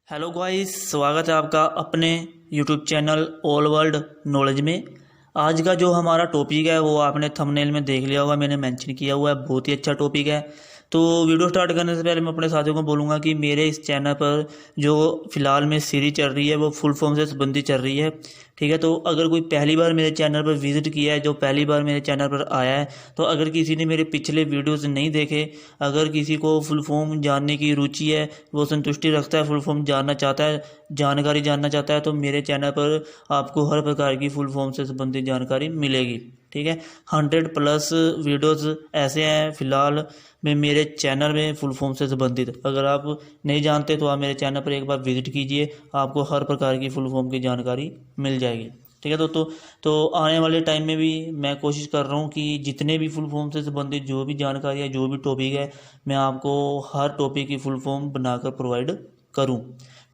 Hello guys, स्वागत है आपका अपने YouTube channel all world knowledge में। आज का जो हमारा टॉपिक है वो आपने थंबनेल में देख लिया होगा, मैंने मेंशन किया हुआ है। बहुत ही अच्छा टॉपिक है। तो वीडियो स्टार्ट करने से पहले मैं अपने साथियों को बोलूँगा कि मेरे इस चैनल पर जो फ़िलहाल में सीरीज चल रही है वो फुल फॉर्म से संबंधित चल रही है। ठीक है, तो अगर कोई पहली बार मेरे चैनल पर विजिट किया है, जो पहली बार मेरे चैनल पर आया है, तो अगर किसी ने मेरे पिछले वीडियोस नहीं देखे, अगर किसी को फुल फॉर्म जानने की रुचि है, वो संतुष्टि रखता है, फुल फॉर्म जानना चाहता है, जानकारी जानना चाहता है, तो मेरे चैनल पर आपको हर प्रकार की फुल फॉर्म से संबंधित जानकारी मिलेगी। ठीक है, 100+ वीडियोस ऐसे हैं फिलहाल में मेरे चैनल में फुल फॉर्म से संबंधित। अगर आप नहीं जानते तो आप मेरे चैनल पर एक बार विजिट कीजिए, आपको हर प्रकार की फुल फॉर्म की जानकारी मिल जाएगी। ठीक है दोस्तों, तो आने वाले टाइम में भी मैं कोशिश कर रहा हूँ कि जितने भी फुल फॉर्म से संबंधित जो भी जानकारी है, जो भी टॉपिक है, मैं आपको हर टॉपिक की फुल फॉर्म बनाकर प्रोवाइड करूँ।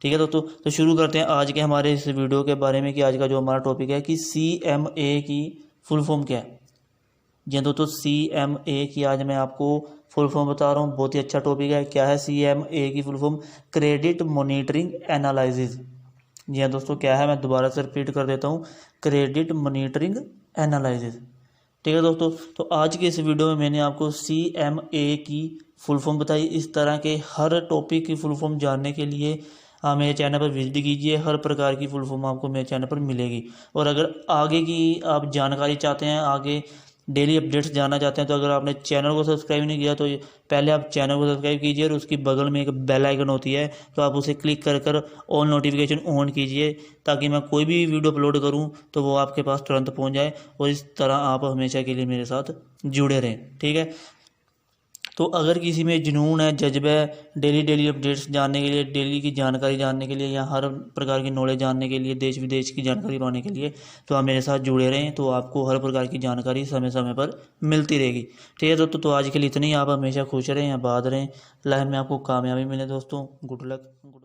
ठीक है दोस्तों, तो शुरू करते हैं आज के हमारे इस वीडियो के बारे में कि आज का जो हमारा टॉपिक है कि CMA की फुल फॉर्म क्या है। जी दोस्तों, CMA की आज मैं आपको फुल फॉर्म बता रहा हूँ। बहुत ही अच्छा टॉपिक है। क्या है CMA की full form? Credit monitoring analysis. जी हाँ दोस्तों, क्या है, मैं दोबारा से रिपीट कर देता हूँ, क्रेडिट मॉनिटरिंग एनालिसिस। ठीक है दोस्तों, तो आज के इस वीडियो में मैंने आपको CMA की फुल फॉर्म बताई। इस तरह के हर टॉपिक की फुल फॉर्म जानने के लिए आप मेरे चैनल पर विजिट कीजिए, हर प्रकार की फुल फॉर्म आपको मेरे चैनल पर मिलेगी। और अगर आगे की आप जानकारी चाहते हैं, आगे डेली अपडेट्स जानना चाहते हैं, तो अगर आपने चैनल को सब्सक्राइब नहीं किया तो पहले आप चैनल को सब्सक्राइब कीजिए और उसकी बगल में एक बेल आइकन होती है, तो आप उसे क्लिक कर ऑल नोटिफिकेशन ऑन कीजिए, ताकि मैं कोई भी वीडियो अपलोड करूं तो वो आपके पास तुरंत पहुंच जाए और इस तरह आप हमेशा के लिए मेरे साथ जुड़े रहें। ठीक है, तो अगर किसी में जुनून है, जज्बा है डेली अपडेट्स जानने के लिए, डेली की जानकारी जानने के लिए, या हर प्रकार की नॉलेज जानने के लिए, देश विदेश की जानकारी पाने के लिए, तो आप मेरे साथ जुड़े रहें, तो आपको हर प्रकार की जानकारी समय समय पर मिलती रहेगी। ठीक है दोस्तों, तो आज के लिए इतना ही। आप हमेशा खुश रहें, आबाद रहें, लाइफ में आपको कामयाबी मिले दोस्तों। Good luck, good